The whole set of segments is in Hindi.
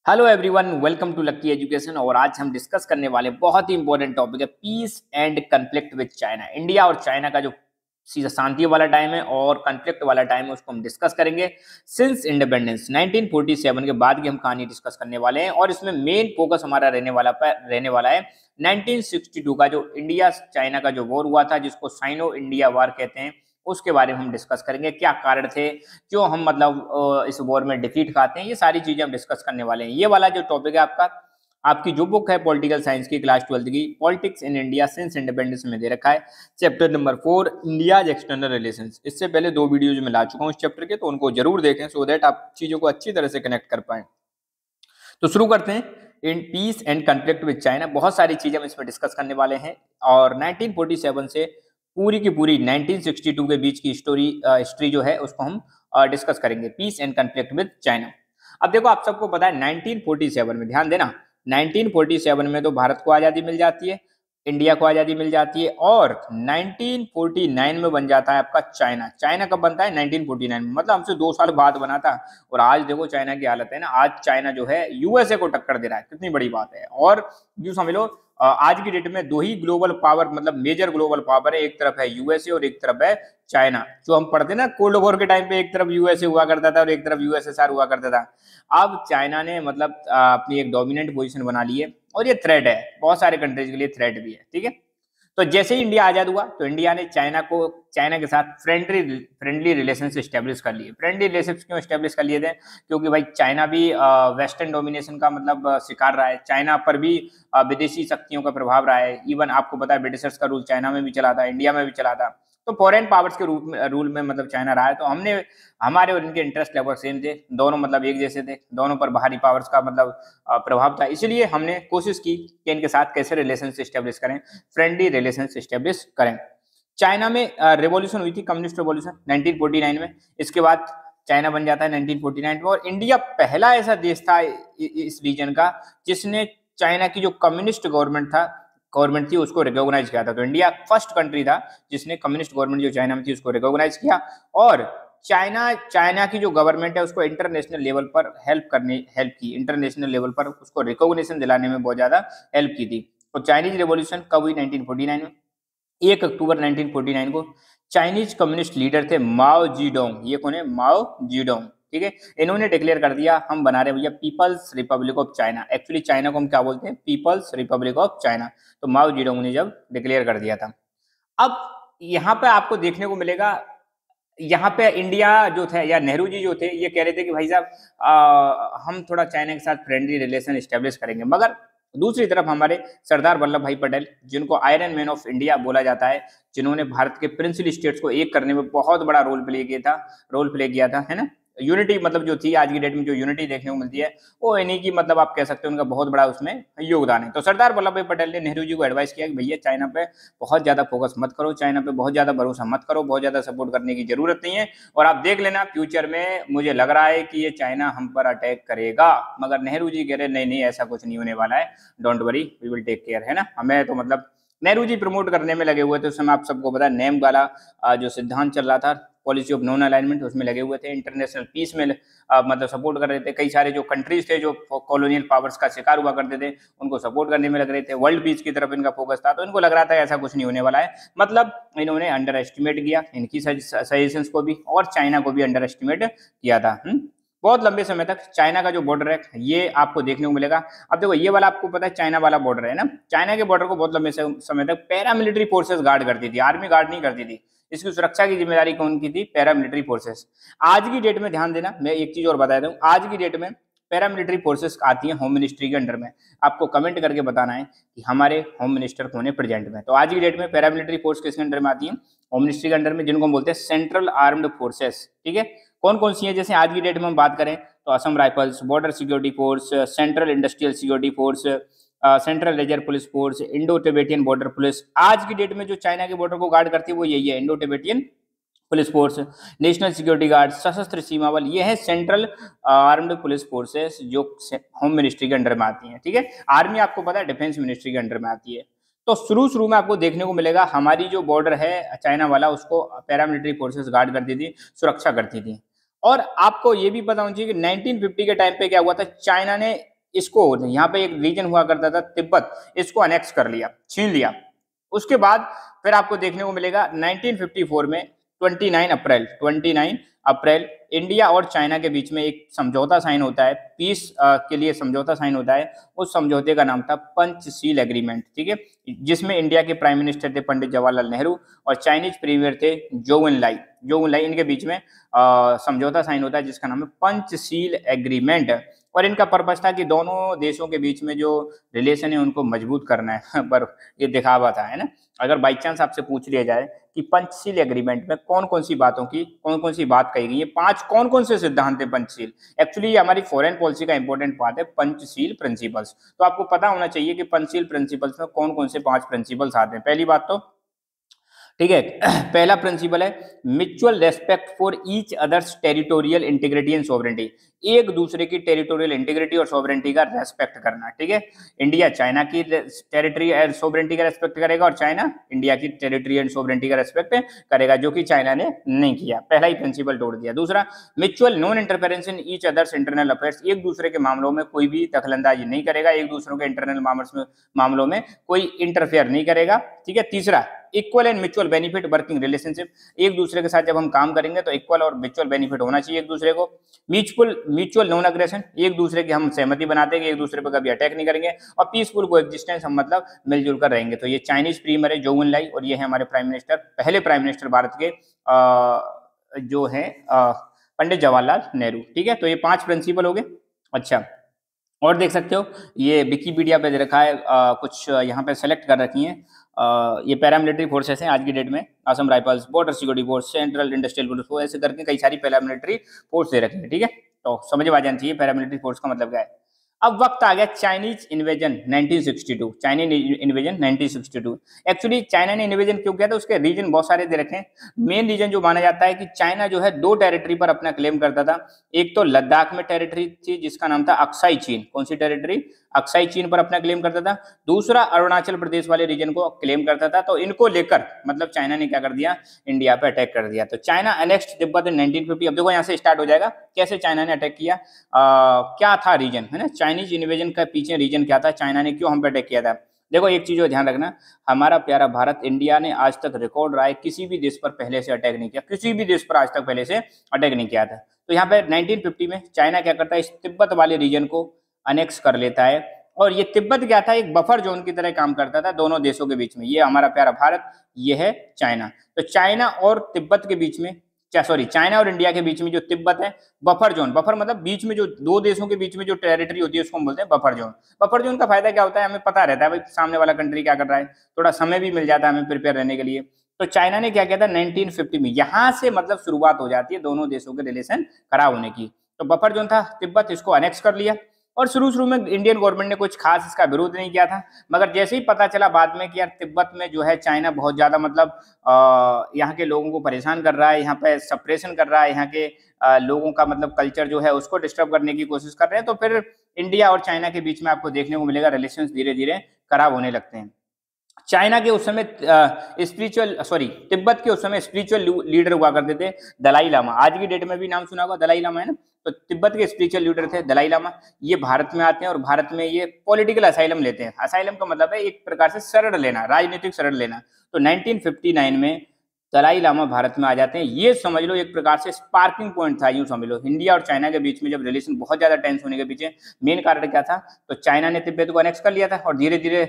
Hello everyone, welcome to Lucky Education. और आज हम डिस्कस करने वाले बहुत ही इंपॉर्टेंट टॉपिक है peace and conflict with China. India और चाइना का जो सीधा शांति वाला टाइम है और कन्फ्लिक्ट वाला टाइम है उसको हम डिस्कस करेंगे। सिंस इंडिपेंडेंस 1947 के बाद की हम कहानी डिस्कस करने वाले हैं और इसमें मेन फोकस हमारा रहने वाला है 1962 का जो इंडिया चाइना का जो वॉर हुआ था, जिसको साइनो इंडिया वॉर कहते हैं। उसके बारे में हम डिस्कस करेंगे, क्या कारण थे क्यों हम इस वॉर में डिफीट खाते हैं। ये सारी चीजें हम डिस्कस करने वाले हैं। ये वाला जो टॉपिक है आपकी जो बुक है पॉलिटिकल साइंस की क्लास 12 की, politics in India since independence में दे रखा है। Chapter number 4 India's external relations. इससे पहले 2 वीडियोज में ला चुका हूँ इस चैप्टर के, तो उनको जरूर देखें सो दैट आप चीजों को अच्छी तरह से कनेक्ट कर पाए। तो शुरू करते हैं। In peace and conflict with China बहुत सारी चीजें हम इसमें डिस्कस करने वाले हैं और 1947 से पूरी की पूरी 1962 के बीच की हिस्ट्री जो है उसको हम डिस्कस करेंगे, peace and conflict with China. अब देखो, आप सबको पता है 1947 में, ध्यान देना, 1947 में तो भारत को आजादी मिल जाती है, इंडिया को आजादी मिल जाती है और 1949 में बन जाता है आपका चाइना। चाइना कब बनता है? 1949 में, मतलब हमसे 2 साल बाद बना था। और आज देखो चाइना की हालत है ना, आज चाइना जो है यूएसए को टक्कर दे रहा है, कितनी बड़ी बात है। और यूं समझ लो, आज की डेट में 2 ही ग्लोबल पावर, मतलब मेजर ग्लोबल पावर है, एक तरफ है यूएसए और एक तरफ है चाइना। जो हम पढ़ते ना कोल्ड वॉर के टाइम पे, एक तरफ यूएसए हुआ करता था और एक तरफ यूएसएसआर हुआ करता था। अब चाइना ने अपनी एक डोमिनेंट पोजीशन बना ली है और ये थ्रेट है, बहुत सारे कंट्रीज के लिए थ्रेट भी है, ठीक है। तो जैसे ही इंडिया आजाद हुआ तो इंडिया ने चाइना के साथ फ्रेंडली रिलेशन स्टेब्लिश कर लिए। फ्रेंडली रिलेशन क्यों स्टेब्लिश कर लिए थे? क्योंकि भाई चाइना भी वेस्टर्न डोमिनेशन का शिकार रहा है। चाइना पर भी विदेशी शक्तियों का प्रभाव रहा है। इवन आपको पता है ब्रिटिशर्स का रूल चाइना में भी चला था, इंडिया में भी चला था। तो फॉरेन पावर्स के रूल में चाइना रहा है। तो हमारे और इनके इंटरेस्ट लगभग सेम थे, दोनों एक जैसे थे, दोनों पर बाहरी पावर्स का प्रभाव था। इसलिए हमने कोशिश की कि इनके साथ कैसे रिलेशन स्टेब्लिश करें, फ्रेंडली रिलेशन स्टेब्लिश करें। चाइना में रेवोल्यूशन हुई थी, कम्युनिस्ट रेवोल्यूशन 1949 में। इसके बाद चाइना बन जाता है 1949 में और इंडिया पहला ऐसा देश था इस रीजन का जिसने चाइना की जो कम्युनिस्ट गवर्नमेंट थी उसको रिकॉग्नाइज किया था। तो इंडिया फर्स्ट कंट्री था जिसने कम्युनिस्ट गवर्नमेंट जो चाइना में थी उसको रिकॉग्नाइज किया और चाइना की जो गवर्नमेंट है उसको इंटरनेशनल लेवल पर हेल्प की, इंटरनेशनल लेवल पर उसको रिकॉग्निशन दिलाने में बहुत ज्यादा हेल्प की थी। तो चाइनीज रेवोल्यूशन कब हुई? 1949 में। 1 अक्टूबर 1949 को चाइनीज कम्युनिस्ट लीडर थे माओ जीडोंग। ये कौन है? माओ जीडोंग, ठीक है। इन्होंने डिक्लेयर कर दिया हम बना रहे भैया People's Republic of China. Actually China को हम क्या बोलते हैं? People's Republic of China. तो माओ जीडोंग ने जब डिक्लेयर कर दिया था। अब यहाँ पे आपको देखने को मिलेगा, यहाँ पे इंडिया जो थे या नेहरू जी जो थे ये कह रहे थे कि भाई साहब हम थोड़ा चाइना के साथ फ्रेंडली रिलेशन स्टेब्लिश करेंगे। मगर दूसरी तरफ हमारे सरदार वल्लभ भाई पटेल, जिनको आयरन मैन ऑफ इंडिया बोला जाता है, जिन्होंने भारत के प्रिंसिपल स्टेट्स को एक करने में बहुत बड़ा रोल प्ले किया था, है ना। यूनिटी जो थी, आज की डेट में जो यूनिटी देखने को मिलती है वो इन्हीं की आप कह सकते हैं उनका बहुत बड़ा उसमें योगदान है। तो सरदार वल्लभ भाई पटेल ने नेहरू जी को एडवाइस किया कि भैया चाइना पे बहुत ज्यादा फोकस मत करो, चाइना पे बहुत ज्यादा भरोसा मत करो, बहुत ज्यादा सपोर्ट करने की जरूरत नहीं है। और आप देख लेना फ्यूचर में मुझे लग रहा है कि ये चाइना हम पर अटैक करेगा। मगर नेहरू जी कह रहे नहीं नहीं, ऐसा कुछ नहीं होने वाला है, don't worry, we will take care, है ना। हमें तो नेहरू जी प्रमोट करने में लगे हुए थे उस समय। आप सबको पता है नेम वाला जो सिद्धांत चल रहा था, पॉलिसी ऑफ नॉन अलाइनमेंट, उसमें लगे हुए थे। इंटरनेशनल पीस में सपोर्ट कर रहे थे। कई सारे जो कंट्रीज थे जो कॉलोनियल पावर्स का शिकार हुआ करते थे उनको सपोर्ट करने में लग रहे थे। वर्ल्ड पीस की तरफ इनका फोकस था। तो इनको लग रहा था ऐसा कुछ नहीं होने वाला है। इन्होंने अंडर एस्टिमेट किया इनकी सजेशंस को भी और चाइना को भी अंडर एस्टिमेट किया था। बहुत लंबे समय तक चाइना का जो बॉर्डर है ये आपको देखने को मिलेगा। अब देखो, ये वाला आपको पता है चाइना वाला बॉर्डर है ना, चाइना के बॉर्डर को बहुत लंबे समय तक पैरामिलिट्री फोर्सेस गार्ड करती थी, आर्मी गार्ड नहीं करती थी। इसकी सुरक्षा की जिम्मेदारी कौन की थी? Paramilitary forces. आज की डेट में ध्यान देना, मैं एक चीज और बता दूं, आज की डेट में पैरामिलिट्री फोर्सेस आती है होम मिनिस्ट्री के अंडर में। आपको कमेंट करके बताना है कि हमारे होम मिनिस्टर कौन है प्रेजेंट में। तो आज की डेट में पैरामिलिट्री फोर्स किसके अंडर में आती है? होम मिनिस्ट्री के अंडर में, जिनको हम बोलते हैं सेंट्रल आर्म्ड फोर्सेस, ठीक है। कौन कौन सी है? जैसे आज की डेट में हम बात करें तो Assam rifles, border security force, central industrial security force, central reserve police force, Indo Tibetan border police. आज की डेट में जो चाइना के बॉर्डर को गार्ड करती है वो यही है, Indo Tibetan police force, national security guard, सशस्त्र सीमा बल। ये है सेंट्रल आर्म्ड पुलिस फोर्सेस जो होम मिनिस्ट्री के अंडर में आती हैं, ठीक है। आर्मी आपको पता है डिफेंस मिनिस्ट्री के अंडर में आती है। तो शुरू में आपको देखने को मिलेगा हमारी जो बॉर्डर है चाइना वाला, उसको पैरामिलिट्री फोर्सेस गार्ड करती थी, सुरक्षा करती थी। और आपको ये भी पता होना चाहिए कि 1950 के टाइम पे क्या हुआ था, चाइना ने इसको, यहाँ पे एक रीजन हुआ करता था तिब्बत, इसको अनेक्स कर लिया, छीन लिया। उसके बाद फिर आपको देखने को मिलेगा 1954 में 29 अप्रैल इंडिया और चाइना के बीच में एक समझौता साइन होता है, पीस के लिए समझौता साइन होता है। उस समझौते का नाम था पंचशील एग्रीमेंट, ठीक है, जिसमें इंडिया के प्राइम मिनिस्टर थे पंडित जवाहरलाल नेहरू और चाइनीज प्रीमियर थे जोउ एनलाई। इनके बीच में समझौता साइन होता है जिसका नाम है पंचशील एग्रीमेंट। और इनका पर्पस था कि दोनों देशों के बीच में जो रिलेशन है उनको मजबूत करना है पर ये दिखावा था, है ना। अगर बाई चांस आपसे पूछ लिया जाए कि पंचशील एग्रीमेंट में कौन कौन सी बात कही गई है, 5 कौन कौन से सिद्धांत है पंचशील, एक्चुअली ये हमारी फॉरेन पॉलिसी का इंपॉर्टेंट पार्ट है, पंचशील प्रिंसिपल्स। तो आपको पता होना चाहिए कि पंचशील प्रिंसिपल्स में कौन कौन से 5 प्रिंसिपल्स आते हैं। पहली बात तो ठीक है पहला प्रिंसिपल है mutual respect for each others territorial integrity and sovereignty, एक दूसरे की टेरिटोरियल इंटीग्रिटी और सोवरेंटी का रेस्पेक्ट करना, ठीक है। इंडिया चाइना की टेरिटरी एंड सोवरेंटी का रेस्पेक्ट करेगा और चाइना इंडिया की टेरिटरी एंड सोवरेंटी का रेस्पेक्ट करेगा, जो कि चाइना ने नहीं किया, पहला ही प्रिंसिपल तोड़ दिया। दूसरा, mutual non interference in each others internal affairs, एक दूसरे के मामलों में कोई भी दखलंदाजी नहीं करेगा, एक दूसरों के इंटरनल मामलों में कोई इंटरफेयर नहीं करेगा, ठीक है। तीसरा, equal and mutual benefit working relationship, एक दूसरे के साथ जब हम काम करेंगे तो इक्वल और म्यूचुअल बेनिफिट होना चाहिए एक दूसरे को। म्यूचुअल नॉन अग्रेशन, एक दूसरे की हम सहमति बनाते हैं कि एक दूसरे पर कभी अटैक नहीं करेंगे। और पीसफुल को एग्जिस्टेंस, हम मतलब मिलजुल कर रहेंगे। तो ये चाइनीज प्रीमियर है जोउ एनलाई और ये है हमारे प्राइम मिनिस्टर, पहले प्राइम मिनिस्टर भारत के जो है पंडित जवाहरलाल नेहरू, ठीक है। तो ये 5 प्रिंसिपल हो गए। अच्छा, और देख सकते हो ये विकीपीडिया पे दे रखा है, कुछ यहाँ पे सेलेक्ट कर रखी हैं। ये पैरामिलिट्री फोर्सेस हैं आज की डेट में, Assam rifles, border security force, central industrial force, ऐसे करके कई सारी पैरामिलिट्री फोर्स दे रखी है, ठीक है। तो समझ में आ जाना चाहिए पैरामिलिट्री फोर्स का मतलब क्या है। अब वक्त आ गया Chinese invasion 1962, Chinese invasion 1962। Actually China ने इन्वेजन क्यों किया था, उसके रीजन बहुत सारे दे रखे हैं। मेन रीजन जो माना जाता है कि चाइना जो है 2 टेरिटरी पर अपना क्लेम करता था। एक तो लद्दाख में टेरिटरी थी जिसका नाम था अक्साई चीन, कौन सी टेरिटरी, अक्साई चीन पर अपना क्लेम करता था। दूसरा अरुणाचल प्रदेश वाले रीजन को क्लेम करता था। तो इनको लेकर मतलब चाइना ने क्या कर दिया, इंडिया पे अटैक कर दिया। तो चाइना अनेक्स्ड तिब्बत इन 1950। अब देखो यहाँ से स्टार्ट हो जाएगा कैसे चाइना ने अटैक किया, क्या था रीजन, है ना, चाइनीज इन्वेजन का पीछे रीजन क्या था, चाइना ने क्यों हम पे अटैक किया था। देखो एक चीज को ध्यान रखना, हमारा प्यारा भारत, इंडिया ने आज तक रिकॉर्ड रहा है किसी भी देश पर पहले से अटैक नहीं किया, किसी भी देश पर आज तक पहले से अटैक नहीं किया था। तो यहाँ पे 1950 में चाइना क्या करता है, इस तिब्बत वाले रीजन को अनेक्स कर लेता है। और ये तिब्बत क्या था, एक बफर जोन की तरह काम करता था दोनों देशों के बीच में। ये हमारा प्यारा भारत, ये है चाइना। तो चाइना और तिब्बत के बीच में, चाइना और इंडिया के बीच में जो तिब्बत है, बफर जोन, बफर मतलब बीच में जो 2 देशों के बीच में जो टेरिटरी होती है उसको हम बोलते हैं बफर जोन। बफर जोन का फायदा क्या होता है, हमें पता रहता है भाई सामने वाला कंट्री क्या कर रहा है, थोड़ा समय भी मिल जाता है हमें प्रिपेयर रहने के लिए। तो चाइना ने क्या किया था 1950 में, यहां से मतलब शुरुआत हो जाती है दोनों देशों के रिलेशन खराब होने की। तो बफर जोन था तिब्बत, इसको अनेक्स कर लिया। और शुरू में इंडियन गवर्नमेंट ने कुछ खास इसका विरोध नहीं किया था, मगर जैसे ही पता चला बाद में कि यार तिब्बत में जो है चाइना बहुत ज्यादा मतलब यहाँ के लोगों को परेशान कर रहा है, यहाँ पे सप्रेशन कर रहा है, यहाँ के लोगों का मतलब कल्चर जो है उसको डिस्टर्ब करने की कोशिश कर रहे हैं, तो फिर इंडिया और चाइना के बीच में आपको देखने को मिलेगा रिलेशंस धीरे धीरे खराब होने लगते हैं। चाइना के उस समय तिब्बत के उस समय स्पिरिचुअल लीडर हुआ करते थे दलाई लामा, आज की डेट में भी नाम सुना होगा दलाई लामा, है ना। तो तिब्बत के स्पिरिचुअल लीडर थे दलाई लामा, ये भारत में आते हैं और भारत में ये पॉलिटिकल असाइलम लेते हैं। असाइलम का मतलब है एक प्रकार से शरण लेना, राजनीतिक शरण लेना। तो 1959 में दलाई लामा भारत में आ जाते हैं। ये समझ लो एक प्रकार से स्पार्किंग पॉइंट था, यूं समझ लो इंडिया और चाइना के बीच में जब रिलेशन बहुत ज्यादा टेंस होने के पीछे मेन कारण क्या था, तो चाइना ने तिब्बत को अनेक्स कर लिया था और धीरे धीरे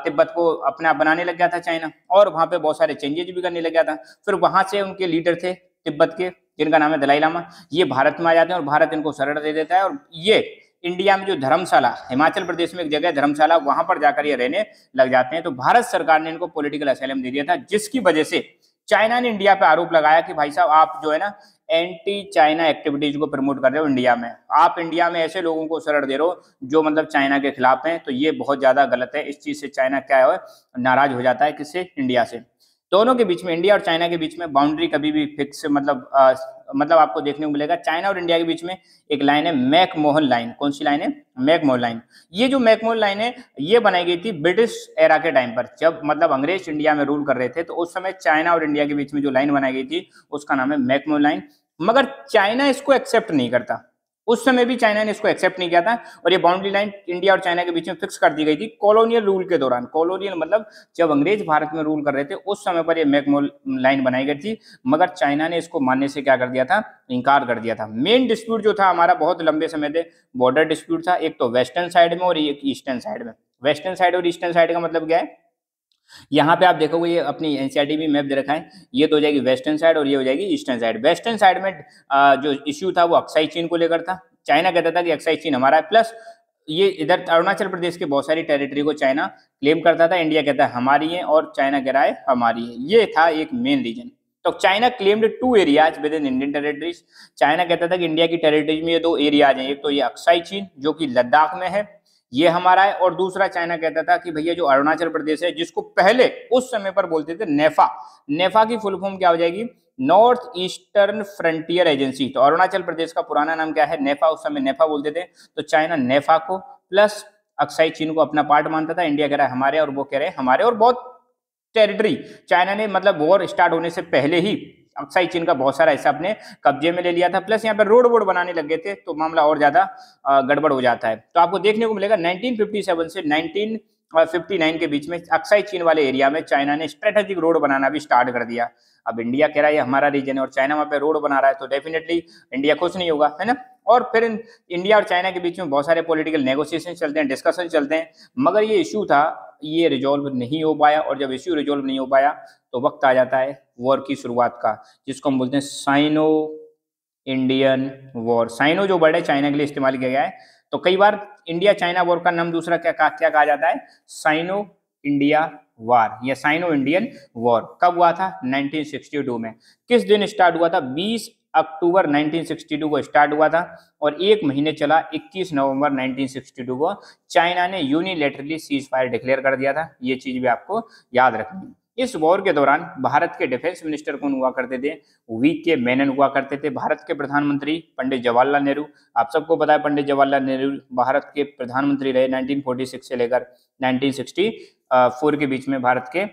तिब्बत को अपना बनाने लग गया था चाइना, और वहां पे बहुत सारे चेंजेस भी करने लग गया था। फिर वहां से उनके लीडर थे तिब्बत के जिनका नाम है दलाई लामा, ये भारत में आ जाते हैं और भारत इनको शरण दे देता है। और ये इंडिया में जो धर्मशाला, हिमाचल प्रदेश में एक जगह धर्मशाला, वहां पर जाकर ये रहने लग जाते हैं। तो भारत सरकार ने इनको पॉलिटिकल असाइलम दे दिया था, जिसकी वजह से चाइना ने इंडिया पे आरोप लगाया कि भाई साहब आप जो है ना एंटी चाइना एक्टिविटीज को प्रमोट कर रहे हो इंडिया में, आप इंडिया में ऐसे लोगों को शरण दे रहे हो जो मतलब चाइना के खिलाफ हैं। तो ये बहुत ज्यादा गलत है। इस चीज से चाइना क्या है, नाराज हो जाता है, किससे, इंडिया से। दोनों के बीच में, इंडिया और चाइना के बीच में बाउंड्री कभी भी फिक्स मतलब आपको देखने को मिलेगा चाइना और इंडिया के बीच में एक लाइन है मैकमोहन लाइन। कौन सी लाइन है, मैकमोहन लाइन। ये जो मैकमोहन लाइन है ये बनाई गई थी ब्रिटिश एरा के टाइम पर, जब मतलब अंग्रेज इंडिया में रूल कर रहे थे। तो उस समय चाइना और इंडिया के बीच में जो लाइन बनाई गई थी उसका नाम है मैकमोहन लाइन। मगर चाइना इसको एक्सेप्ट नहीं करता, उस समय भी चाइना ने इसको एक्सेप्ट नहीं किया था और ये बाउंड्री लाइन इंडिया और चाइना के बीच में फिक्स कर दी गई थी कॉलोनियल रूल के दौरान। कॉलोनियल मतलब जब अंग्रेज भारत में रूल कर रहे थे उस समय पर ये मैकमोहन लाइन बनाई गई थी, मगर चाइना ने इसको मानने से क्या कर दिया था, इनकार कर दिया था। मेन डिस्प्यूट जो था हमारा बहुत लंबे समय से बॉर्डर डिस्प्यूट था, एक तो वेस्टर्न साइड में और एक ईस्टर्न साइड में। वेस्टर्न साइड और ईस्टर्न साइड का मतलब क्या है, यहाँ पे आप देखोगे ये अपनी एनसीईआरटी में मैप दे रखा है, ये तो हो जाएगी वेस्टर्न साइड और ये हो जाएगी ईस्टर्न साइड। वेस्टर्न साइड में जो इश्यू था वो अक्साई चीन को लेकर था। चाइना कहता था कि अक्साई चीन हमारा है, प्लस ये इधर अरुणाचल प्रदेश के बहुत सारी टेरिटरी को चाइना क्लेम करता था, इंडिया कहता है हमारी है और चाइना कह रहा है हमारी है। ये था एक मेन रीजन। तो China claimed 2 areas with in Indian territories. China कहता था कि इंडिया की टेरिटरीज में ये 2 एरियाज हैं, एक तो ये अक्साई चीन जो कि लद्दाख में है, ये हमारा है, और दूसरा चाइना कहता था कि भैया जो अरुणाचल प्रदेश है, जिसको पहले उस समय पर बोलते थे नेफा। नेफा की फुल फॉर्म क्या हो जाएगी, नॉर्थ ईस्टर्न फ्रंटियर एजेंसी। तो अरुणाचल प्रदेश का पुराना नाम क्या है, नेफा, उस समय नेफा बोलते थे। तो चाइना नेफा को प्लस अक्साई चीन को अपना पार्ट मानता था, इंडिया कह रहा है हमारे और वो कह रहे हैं हमारे, और बहुत टेरिटरी चाइना ने मतलब वॉर स्टार्ट होने से पहले ही अक्साई चीन का बहुत सारा हिस्सा अपने कब्जे में ले लिया था। प्लस यहाँ पर रोड वोड बनाने लग गए थे तो मामला और ज्यादा गड़बड़ हो जाता है। तो आपको देखने को मिलेगा 1957 से 1959 के बीच में अक्साई चीन वाले एरिया में चाइना ने स्ट्रेटेजिक रोड बनाना भी स्टार्ट कर दिया। अब इंडिया कह रहा है हमारा रीजन है और चाइना वहां पे रोड बना रहा है, तो डेफिनेटली इंडिया खुश नहीं होगा, है ना। और फिर इंडिया और चाइना के बीच में बहुत सारे पॉलिटिकल नेगोशिएशन चलते हैं, डिस्कशन चलते हैं, मगर ये इशू था ये रिजॉल्व नहीं हो पाया। और जब इश्यू रिजॉल्व नहीं हो पाया तो वक्त आ जाता है वॉर की शुरुआत का, जिसको हम बोलते हैं साइनो इंडियन वॉर। साइनो जो वर्ड है चाइना के लिए इस्तेमाल किया गया है, तो कई बार इंडिया चाइना वॉर का नाम दूसरा क्या कहा जाता है, साइनो इंडिया वार या साइनो इंडियन वॉर। कब हुआ था, 1962 में। किस दिन स्टार्ट हुआ था, 20 अक्टूबर 1962 को स्टार्ट हुआ था और एक महीने चला। 21 नवंबर 1962 को चाइना ने यूनिलैटरली सीज फायर डिक्लेयर कर दिया था। ये चीज भी आपको याद रखनी है। इस वॉर के दौरान भारत के डिफेंस मिनिस्टर कौन हुआ करते थे, वी के मेनन हुआ करते थे। भारत के प्रधानमंत्री पंडित जवाहरलाल नेहरू, आप सबको पता है पंडित जवाहरलाल नेहरू भारत के प्रधानमंत्री रहे 1946 से लेकर 1964 के बीच में भारत के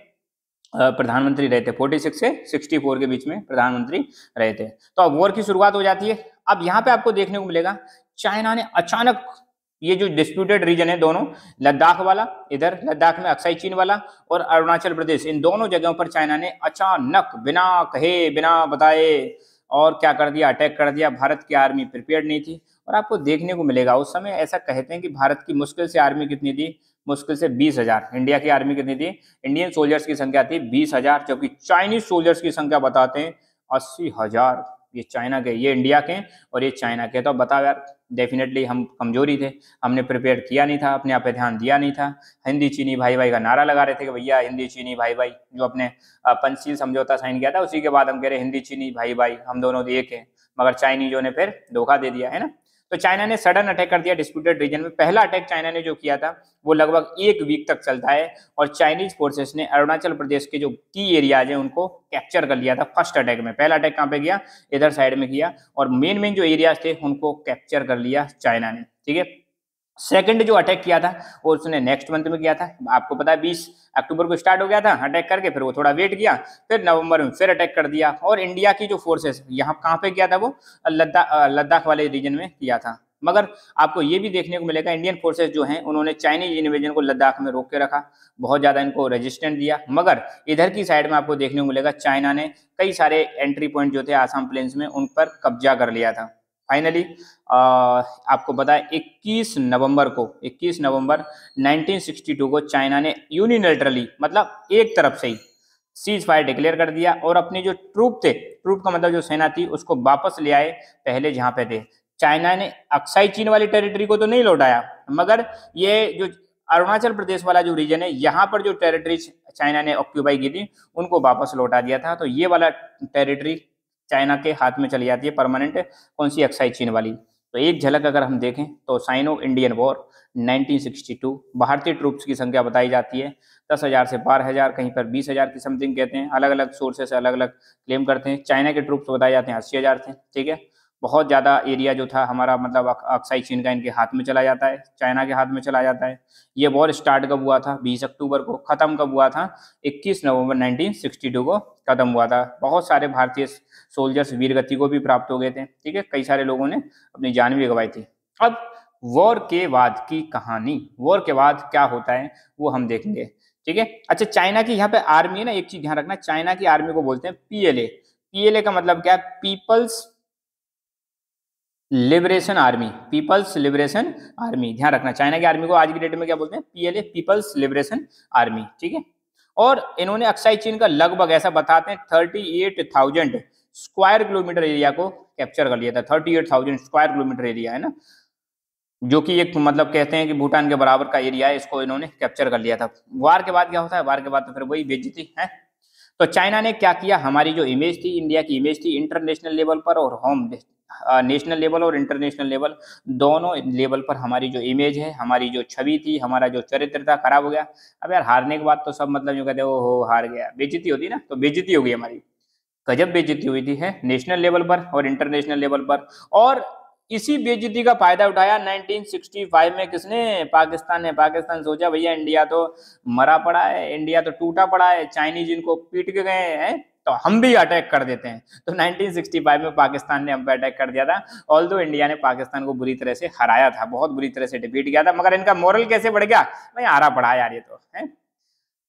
प्रधानमंत्री रहे थे। 46 से 64 के बीच में प्रधानमंत्री रहे थे। तो अब वॉर की शुरुआत हो जाती है। अब यहाँ पे आपको देखने को मिलेगा चाइना ने अचानक ये जो डिस्प्यूटेड रीजन है दोनों, लद्दाख वाला, इधर लद्दाख में अक्साई चीन वाला, और अरुणाचल प्रदेश, इन दोनों जगहों पर चाइना ने अचानक बिना कहे बिना बताए और क्या कर दिया, अटैक कर दिया। भारत की आर्मी प्रिपेयर्ड नहीं थी। और आपको देखने को मिलेगा उस समय ऐसा कहते हैं कि भारत की मुश्किल से आर्मी कितनी थी, मुश्किल से 20,000। इंडिया की आर्मी कितनी थी, इंडियन सोल्जर्स की संख्या थी 20,000, जबकि चाइनीज सोल्जर्स की संख्या बताते हैं 80,000। ये चाइना के, ये इंडिया के और ये चाइना के। तो बताओ यार, डेफिनेटली हम कमजोरी थे, हमने प्रिपेयर किया नहीं था, अपने आप पे ध्यान दिया नहीं था। हिंदी चीनी भाई भाई का नारा लगा रहे थे कि भैया हिंदी चीनी भाई भाई, जो अपने पंचशील समझौता साइन किया था उसी के बाद हम कह रहे हिंदी चीनी भाई भाई, हम दोनों एक हैं। मगर चाइनीजों ने फिर धोखा दे दिया, है ना। तो चाइना ने सडन अटैक कर दिया डिस्प्यूटेड रीजन में। पहला अटैक चाइना ने जो किया था वो लगभग 1 वीक तक चलता है और चाइनीज फोर्सेस ने अरुणाचल प्रदेश के जो की एरियाज हैं उनको कैप्चर कर लिया था फर्स्ट अटैक में। पहला अटैक कहाँ पे किया, इधर साइड में किया, और मेन जो एरियाज थे उनको कैप्चर कर लिया चाइना ने, ठीक है। सेकंड जो अटैक किया था वो उसने नेक्स्ट मंथ में किया था। आपको पता है 20 अक्टूबर को स्टार्ट हो गया था अटैक करके, फिर वो थोड़ा वेट किया, फिर नवंबर में फिर अटैक कर दिया। और इंडिया की जो फोर्सेस यहाँ कहाँ पे किया था, वो लद्दाख वाले रीजन में किया था। मगर आपको ये भी देखने को मिलेगा इंडियन फोर्सेस जो हैं उन्होंने चाइनीज इन्वेजन को लद्दाख में रोक के रखा, बहुत ज्यादा इनको रेजिस्टेंट दिया। मगर इधर की साइड में आपको देखने को मिलेगा चाइना ने कई सारे एंट्री पॉइंट जो थे आसाम प्लेन्स में उन पर कब्जा कर लिया था। फाइनली आपको पता है 21 नवंबर 1962 को चाइना ने यूनिलैटरली, मतलब एक तरफ से ही सीज फायर डिक्लेयर कर दिया और अपनी जो ट्रूप थे, ट्रूप का मतलब जो सेना थी, उसको वापस ले आए पहले जहां पे थे। चाइना ने अक्साई चीन वाली टेरिटरी को तो नहीं लौटाया, मगर ये जो अरुणाचल प्रदेश वाला जो रीजन है यहाँ पर जो टेरिटरी चाइना ने ऑक्यूपाई की थी उनको वापस लौटा दिया था। तो ये वाला टेरिटरी चाइना के हाथ में चली जाती है परमानेंट, कौन सी, अक्साई चीन वाली। तो एक झलक अगर हम देखें तो साइनो इंडियन वॉर 1962, भारतीय ट्रूप्स की संख्या बताई जाती है 10,000 से 12,000, कहीं पर 20,000 की समथिंग कहते हैं, अलग अलग सोर्सेस अलग अलग क्लेम करते हैं। चाइना के ट्रूप्स बताए जाते हैं 80,000 थे, ठीक है। बहुत ज़्यादा एरिया जो था हमारा मतलब अक्साई चीन का इनके हाथ में चला जाता है, चाइना के हाथ में चला जाता है। ये वॉर स्टार्ट कब हुआ था? 20 अक्टूबर को। ख़त्म कब हुआ था? 21 नवंबर 1962 को ख़त्म हुआ था। बहुत सारे भारतीय सोल्जर्स वीरगति को भी प्राप्त हो गए थे, ठीक है, कई सारे लोगों ने अपनी जान भी गंवाई थी। अब वॉर के बाद की कहानी, वॉर के बाद क्या होता है वो हम देखेंगे, ठीक है। अच्छा, चाइना की यहाँ पे आर्मी है ना, एक चीज ध्यान रखना, चाइना की आर्मी को बोलते हैं पीएलए। पीएलए का मतलब क्या है? People's Liberation Army, People's Liberation Army. ध्यान रखना, चाइना की आर्मी को आज की डेट में क्या बोलते हैं? पीएलए, पीपल्स लिबरेशन आर्मी, ठीक है। और इन्होंने अक्साई चीन का लगभग ऐसा बताते हैं 38,000 स्क्वायर किलोमीटर एरिया को कैप्चर कर लिया था। 38,000 स्क्वायर किलोमीटर एरिया है ना, जो कि एक मतलब कहते हैं कि भूटान के बराबर का एरिया है, इसको इन्होंने कैप्चर कर लिया था। वार के बाद क्या होता है? वार के बाद तो फिर वही बेइज्जती है। तो चाइना ने क्या किया? हमारी जो इमेज थी, इंडिया की इमेज थी इंटरनेशनल लेवल पर और होम नेशनल लेवल और इंटरनेशनल लेवल, दोनों लेवल पर हमारी जो इमेज है, हमारी जो छवि थी, हमारा जो चरित्र था, खराब हो गया। अब यार हारने के बाद तो सब मतलब जो कहते हैं हो हार गया, बेइज्जती होती ना, तो बेइज्जती हो गई हमारी, गजब बेइज्जती हुई थी है नेशनल लेवल पर और इंटरनेशनल लेवल पर। और इसी बेइज्जती का फायदा उठाया 1965 में किसने? पाकिस्तान ने। पाकिस्तान सोचा भैया इंडिया तो मरा पड़ा है, इंडिया तो टूटा पड़ा है, चाइनीज इनको पीट के गए हैं, तो हम भी अटैक कर देते हैं। तो 1965 में पाकिस्तान ने हम पे अटैक कर दिया था। ऑल्दो इंडिया ने पाकिस्तान को बुरी तरह से हराया था, बहुत बुरी तरह से डिफीट किया था, मगर इनका मोरल कैसे बढ़ गया? भाई हारा पड़ा यार ये तो है।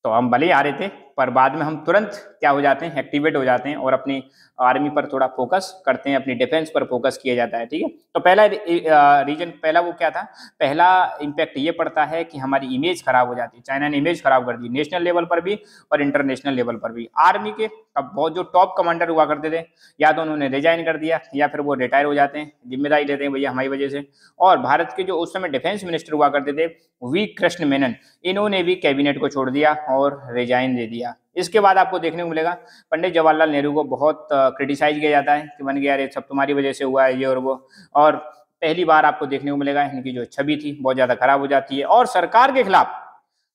तो हम भले ही आ रहे थे, पर बाद में हम तुरंत क्या हो जाते हैं? एक्टिवेट हो जाते हैं और अपनी आर्मी पर थोड़ा फोकस करते हैं, अपनी डिफेंस पर फोकस किया जाता है, ठीक है। तो पहला रीजन, पहला वो क्या था? पहला इम्पैक्ट ये पड़ता है कि हमारी इमेज खराब हो जाती है। चाइना ने इमेज खराब कर दी नेशनल लेवल पर भी और इंटरनेशनल लेवल पर भी। आर्मी के अब बहुत जो टॉप कमांडर हुआ करते थे, या तो उन्होंने रिजाइन कर दिया या फिर वो रिटायर हो जाते हैं, जिम्मेदारी लेते हैं भैया हमारी वजह से। और भारत के जो उस समय डिफेंस मिनिस्टर हुआ करते थे, वी कृष्ण मेनन, इन्होंने भी कैबिनेट को छोड़ दिया और रिजाइन दे दिया। इसके बाद आपको देखने को मिलेगा पंडित जवाहरलाल नेहरू को बहुत क्रिटिसाइज किया जाता है कि बन गया, अरे सब तुम्हारी वजह से हुआ है ये और वो। और पहली बार आपको देखने को मिलेगा इनकी जो छवि थी बहुत ज्यादा खराब हो जाती है और सरकार के खिलाफ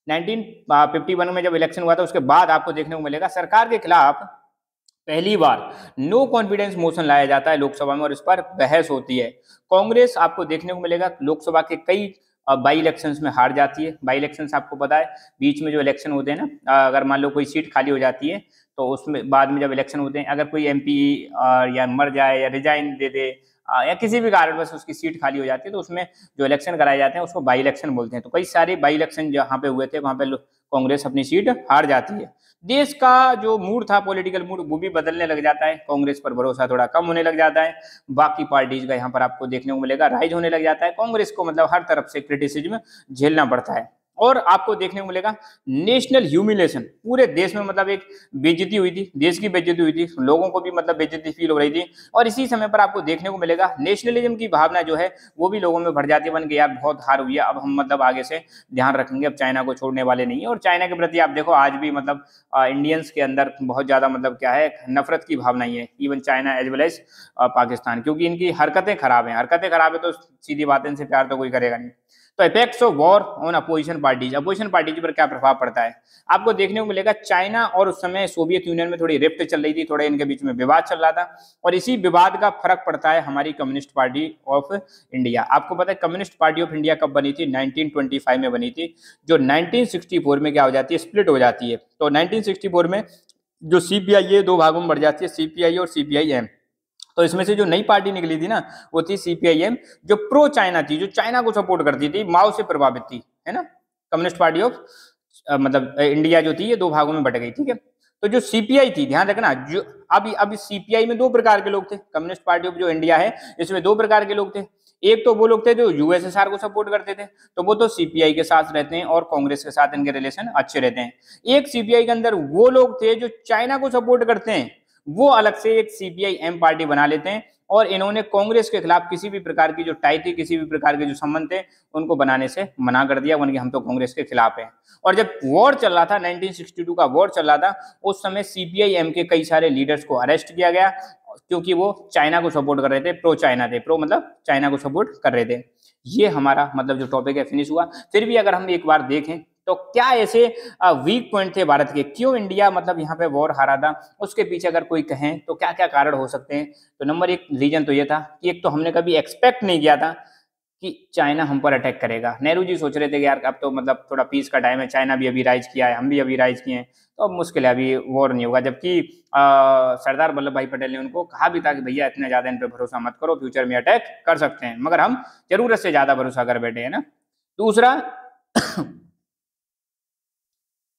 1951 में जब इलेक्शन हुआ था उसके बाद आपको देखने को मिलेगा सरकार के खिलाफ पहली बार नो कॉन्फिडेंस मोशन लाया जाता है लोकसभा में और इस पर बहस होती है। कांग्रेस आपको देखने को मिलेगा लोकसभा के कई बाई इलेक्शंस में हार जाती है। बाई इलेक्शंस आपको पता है बीच में जो इलेक्शन होते हैं ना, अगर मान लो कोई सीट खाली हो जाती है तो उसमें बाद में जब इलेक्शन होते हैं, अगर कोई एमपी या मर जाए या रिजाइन दे दे या किसी भी कारण बस उसकी सीट खाली हो जाती है, तो उसमें जो इलेक्शन कराए जाते हैं उसको बाई इलेक्शन बोलते हैं। तो कई सारे बाई इलेक्शन जहाँ पे हुए थे वहाँ पे कांग्रेस अपनी सीट हार जाती है। देश का जो मूड था, पॉलिटिकल मूड, वो भी बदलने लग जाता है, कांग्रेस पर भरोसा थोड़ा कम होने लग जाता है। बाकी पार्टीज का यहाँ पर आपको देखने को मिलेगा राइज होने लग जाता है। कांग्रेस को मतलब हर तरफ से क्रिटिसिज्म झेलना पड़ता है। और आपको देखने को मिलेगा नेशनल ह्यूमिलेशन, पूरे देश में मतलब एक बेइज्जती हुई थी, देश की बेइज्जती हुई थी, लोगों को भी मतलब बेइज्जती फील हो रही थी। और इसी समय पर आपको देखने को मिलेगा नेशनलिज्म की भावना जो है वो भी लोगों में भर जाती है, बन के यार बहुत हार हुई है, अब हम मतलब आगे से ध्यान रखेंगे, अब चाइना को छोड़ने वाले नहीं है। और चाइना के प्रति आप देखो आज भी मतलब इंडियंस के अंदर बहुत ज्यादा मतलब क्या है, नफरत की भावना ही है, even China as well as Pakistan, क्योंकि इनकी हरकतें खराब हैं। हरकतें खराब है तो सीधी बात है, इनसे प्यार तो कोई करेगा नहीं। तो effects of war on opposition parties, opposition parties पर क्या प्रभाव पड़ता है आपको देखने को मिलेगा। चाइना और उस समय सोवियत यूनियन में थोड़ी रिफ्ट चल रही थी, थोड़े इनके बीच में विवाद चल रहा था और इसी विवाद का फर्क पड़ता है हमारी कम्युनिस्ट पार्टी ऑफ इंडिया। आपको पता है कम्युनिस्ट पार्टी ऑफ इंडिया कब बनी थी? 1925 में बनी थी, जो 1964 में क्या हो जाती है? स्प्लिट हो जाती है। तो 1964 में जो सीपीआई दो भागों में बढ़ जाती है, सीपीआई और सीपीआईएम। तो इसमें से जो नई पार्टी निकली थी ना वो थी सीपीआईएम, जो प्रो चाइना थी, जो चाइना को सपोर्ट करती थी, माओ से प्रभावित थी, है ना। कम्युनिस्ट पार्टी ऑफ मतलब इंडिया जो थी ये दो भागों में बट गई, ठीक है। तो जो सीपीआई थी, ध्यान रखना, जो अब सीपीआई में दो प्रकार के लोग थे, कम्युनिस्ट पार्टी ऑफ जो इंडिया है इसमें दो प्रकार के लोग थे। एक तो वो लोग थे जो यूएसएसआर को सपोर्ट करते थे, तो वो तो सीपीआई के साथ रहते हैं और कांग्रेस के साथ इनके रिलेशन अच्छे रहते हैं। एक सीपीआई के अंदर वो लोग थे जो चाइना को सपोर्ट करते हैं, वो अलग से एक सीपीआई एम पार्टी बना लेते हैं और इन्होंने कांग्रेस के खिलाफ किसी भी प्रकार की जो टाई थी, किसी भी प्रकार के जो संबंध थे, उनको बनाने से मना कर दिया, उनके हम तो कांग्रेस के खिलाफ हैं। और जब वॉर चल रहा था, 1962 का वॉर चल रहा था, उस समय सीपीआई एम के कई सारे लीडर्स को अरेस्ट किया गया क्योंकि वो चाइना को सपोर्ट कर रहे थे, प्रो चाइना थे, प्रो मतलब चाइना को सपोर्ट कर रहे थे। ये हमारा मतलब जो टॉपिक है फिनिश हुआ। फिर भी अगर हम एक बार देखें तो क्या ऐसे वीक पॉइंट थे भारत के, क्यों इंडिया मतलब यहाँ पे वॉर हारा था, उसके पीछे अगर कोई कहें तो क्या क्या कारण हो सकते हैं। तो नंबर एक रीजन तो ये था कि एक तो हमने कभी एक्सपेक्ट नहीं किया था कि चाइना हम पर अटैक करेगा। नेहरू जी सोच रहे थे कि यार अब तो मतलब थोड़ा पीस का टाइम है, चाइना भी अभी राइज किया है, हम भी अभी राइज किए हैं, तो अब मुश्किल है, अभी वॉर नहीं होगा। जबकि सरदार वल्लभ भाई पटेल ने उनको कहा भी था कि भैया इतना ज्यादा इन पर भरोसा मत करो, फ्यूचर में अटैक कर सकते हैं, मगर हम जरूरत से ज्यादा भरोसा कर बैठे हैं ना। दूसरा,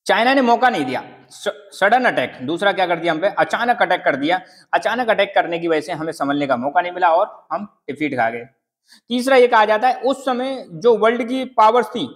चाइना ने मौका नहीं दिया, सडन अटैक, दूसरा क्या कर दिया हम पे, अचानक अटैक कर दिया। अचानक अटैक करने की वजह से हमें संभलने का मौका नहीं मिला और हम डिफीट खा गए। तीसरा ये कहा जाता है उस समय जो वर्ल्ड की पावर्स थी,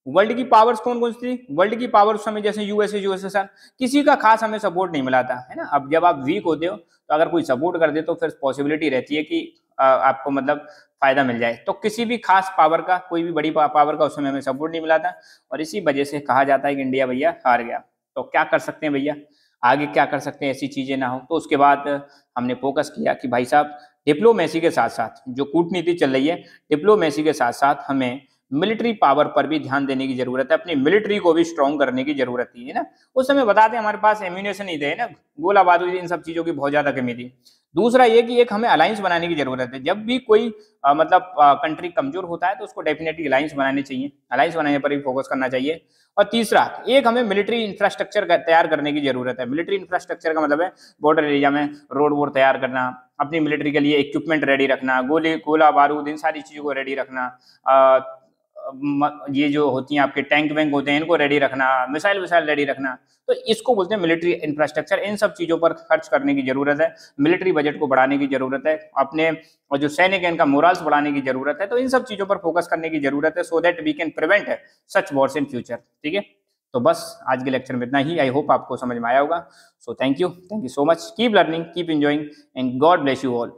वर्ल्ड की पावर्स कौन कौन सी थी, वर्ल्ड की पावर्स समय जैसे यूएसए यूएसएसआर, किसी का खास हमें सपोर्ट नहीं मिला था, है ना। अब जब आप वीक होते हो तो अगर कोई सपोर्ट कर दे तो फिर पॉसिबिलिटी रहती है कि आपको मतलब फायदा मिल जाए। तो किसी भी खास पावर का, कोई भी बड़ी पावर का उस समय हमें सपोर्ट नहीं मिला था, और इसी वजह से कहा जाता है कि इंडिया भैया हार गया। तो क्या कर सकते हैं भैया, आगे क्या कर सकते हैं ऐसी चीजें ना हो। तो उसके बाद हमने फोकस किया कि भाई साहब डिप्लोमेसी के साथ साथ जो कूटनीति चल रही है, डिप्लोमेसी के साथ साथ हमें मिलिट्री पावर पर भी ध्यान देने की जरूरत है, अपनी मिलिट्री को भी स्ट्रॉन्ग करने की जरूरत है ना। उस समय बताते हैं हमारे पास एम्यूनेशन नहीं थे ना, गोला बारूद, इन सब चीजों की बहुत ज्यादा कमी थी। दूसरा ये कि एक हमें अलायंस बनाने की जरूरत है, जब भी कोई मतलब कंट्री कमजोर होता है तो उसको डेफिनेटली अलायंस बनाने चाहिए, अलायंस बनाने पर भी फोकस करना चाहिए। और तीसरा, एक हमें मिलिट्री इंफ्रास्ट्रक्चर तैयार करने की जरूरत है। मिलिट्री इंफ्रास्ट्रक्चर का मतलब है बॉर्डर एरिया में रोड वोड तैयार करना, अपनी मिलिट्री के लिए इक्विपमेंट रेडी रखना, गोला बारूद, इन सारी चीजों को रेडी रखना, ये जो होती हैं आपके टैंक वैंक होते हैं इनको रेडी रखना, मिसाइल विसाइल रेडी रखना, तो इसको बोलते हैं मिलिट्री इंफ्रास्ट्रक्चर। इन सब चीजों पर खर्च करने की जरूरत है, मिलिट्री बजट को बढ़ाने की जरूरत है, अपने और जो सैनिक है इनका मोरल्स बढ़ाने की जरूरत है। तो इन सब चीजों पर फोकस करने की जरूरत है, so that we can prevent such wars in future. ठीक है, तो बस आज के लेक्चर में इतना ही। आई होप आपको समझ में आया होगा। So thank you so much, keep learning, keep enjoying, and God bless you all.